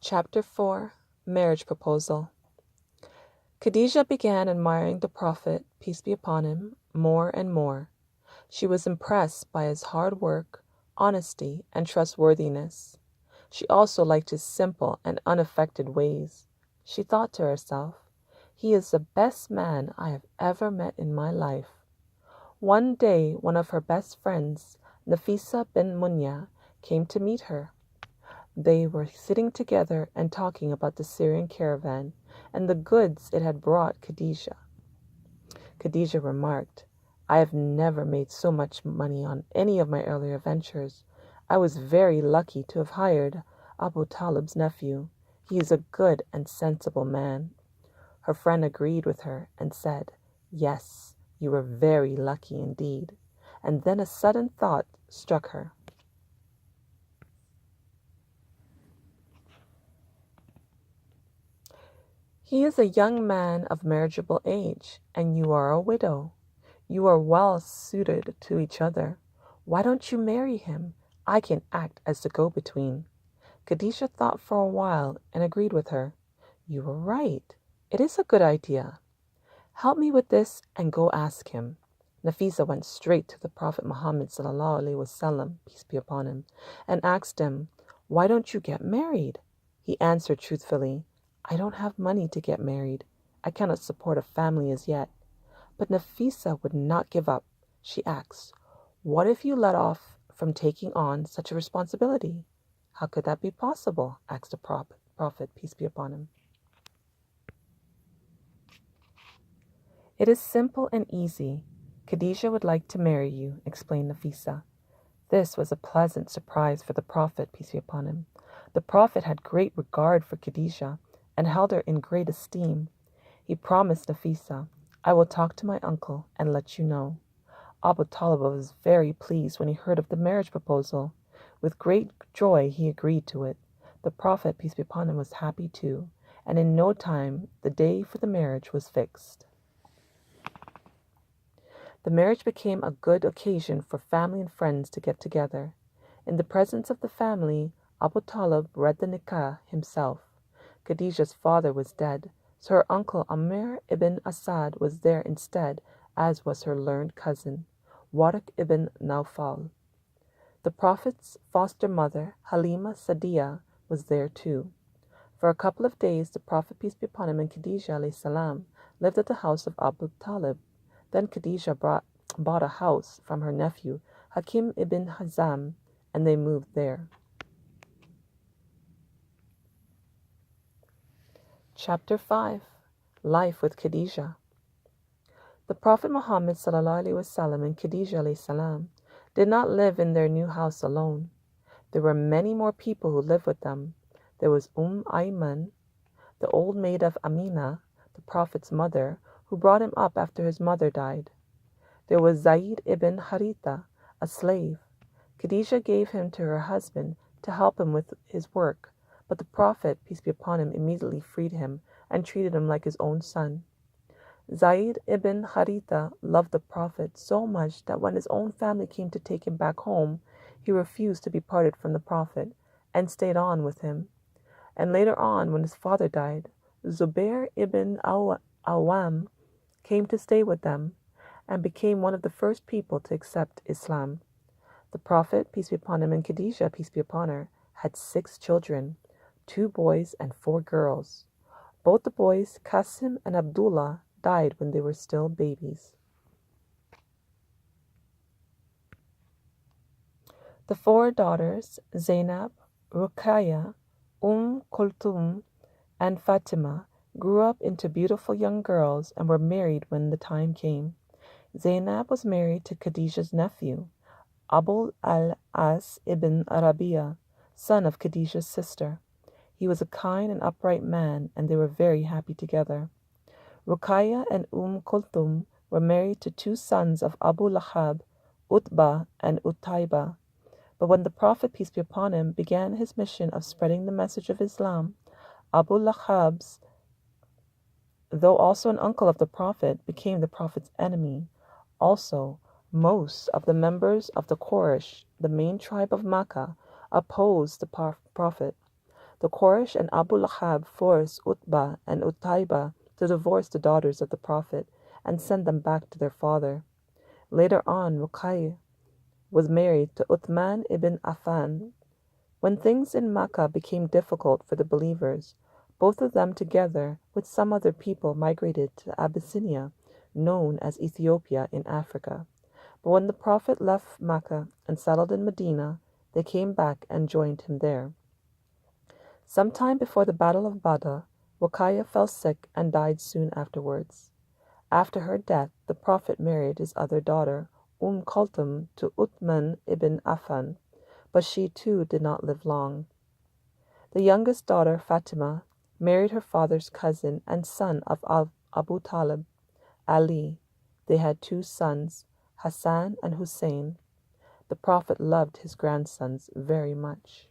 Chapter 4 Marriage Proposal. Khadijah began admiring the Prophet, peace be upon him, more and more. She was impressed by his hard work, honesty, and trustworthiness. She also liked his simple and unaffected ways. She thought to herself, "He is the best man I have ever met in my life." One day, one of her best friends, Nafisa bin Munya, came to meet her. They were sitting together and talking about the Syrian caravan and the goods it had brought Khadijah. Khadijah remarked, "I have never made so much money on any of my earlier ventures. I was very lucky to have hired Abu Talib's nephew. He is a good and sensible man." Her friend agreed with her and said, "Yes, you were very lucky indeed." And then a sudden thought struck her. "He is a young man of marriageable age, and you are a widow. You are well suited to each other. Why don't you marry him? I can act as the go-between." Khadijah thought for a while and agreed with her. "You are right. It is a good idea. Help me with this and go ask him." Nafisa went straight to the Prophet Muhammad ﷺ, peace be upon him, and asked him, "Why don't you get married?" He answered truthfully, "I don't have money to get married. I cannot support a family as yet." But Nafisa would not give up. She asked, "What if you let off from taking on such a responsibility?" "How could that be possible?" asked the Prophet, peace be upon him. "It is simple and easy. Khadijah would like to marry you," explained Nafisa. This was a pleasant surprise for the Prophet, peace be upon him. The Prophet had great regard for Khadijah and held her in great esteem. He promised Nafisa, "I will talk to my uncle and let you know." Abu Talib was very pleased when he heard of the marriage proposal. With great joy he agreed to it. The Prophet, peace be upon him, was happy too, and in no time the day for the marriage was fixed. The marriage became a good occasion for family and friends to get together. In the presence of the family, Abu Talib read the nikah himself. Khadijah's father was dead, so her uncle Amr ibn Asad was there instead, as was her learned cousin, Waraq ibn Nawfal. The Prophet's foster mother, Halima Sadiya, was there too. For a couple of days, the Prophet, peace be upon him, and Khadijah a.s. lived at the house of Abu Talib. Then Khadijah bought a house from her nephew, Hakim ibn Hizam, and they moved there. Chapter 5 Life with Khadijah. The Prophet Muhammad ﷺ and Khadijah a.s. did not live in their new house alone. There were many more people who lived with them. There was Ayman, the old maid of Amina, the Prophet's mother, who brought him up after his mother died. There was Zayd ibn Haritha, a slave. Khadijah gave him to her husband to help him with his work, but the Prophet, peace be upon him, immediately freed him and treated him like his own son. Zayd ibn Haritha loved the Prophet so much that when his own family came to take him back home, he refused to be parted from the Prophet and stayed on with him. And later on, when his father died, Zubair ibn Awam came to stay with them and became one of the first people to accept Islam. The Prophet, peace be upon him, and Khadijah, peace be upon her, had 6 children, 2 boys and 4 girls. Both the boys, Qasim and Abdullah, died when they were still babies. The 4 daughters, Zainab, Ruqayya, Kulthum, and Fatima, grew up into beautiful young girls and were married when the time came. Zainab was married to Khadijah's nephew, Abu al-As ibn Arabiya, son of Khadijah's sister. He was a kind and upright man, and they were very happy together. Ruqayya and Kulthum were married to 2 sons of Abu Lahab, Utbah and Utayba. But when the Prophet, peace be upon him, began his mission of spreading the message of Islam, Abu Lahab's, though also an uncle of the Prophet, became the Prophet's enemy. Also, most of the members of the Quraysh, the main tribe of Makkah, opposed the Prophet. The Quraysh and Abu Lahab forced Utbah and Utaybah to divorce the daughters of the Prophet and send them back to their father. Later on, Ruqayya was married to Uthman ibn Affan. When things in Makkah became difficult for the believers, both of them together with some other people migrated to Abyssinia, known as Ethiopia in Africa. But when the Prophet left Makkah and settled in Medina, they came back and joined him there. Sometime before the Battle of Badr, Ruqayya fell sick and died soon afterwards. After her death, the Prophet married his other daughter, Kulthum, to Uthman ibn Affan, but she too did not live long. The youngest daughter, Fatima, married her father's cousin and son of Abu Talib, Ali. They had 2 sons, Hassan and Hussein. The Prophet loved his grandsons very much.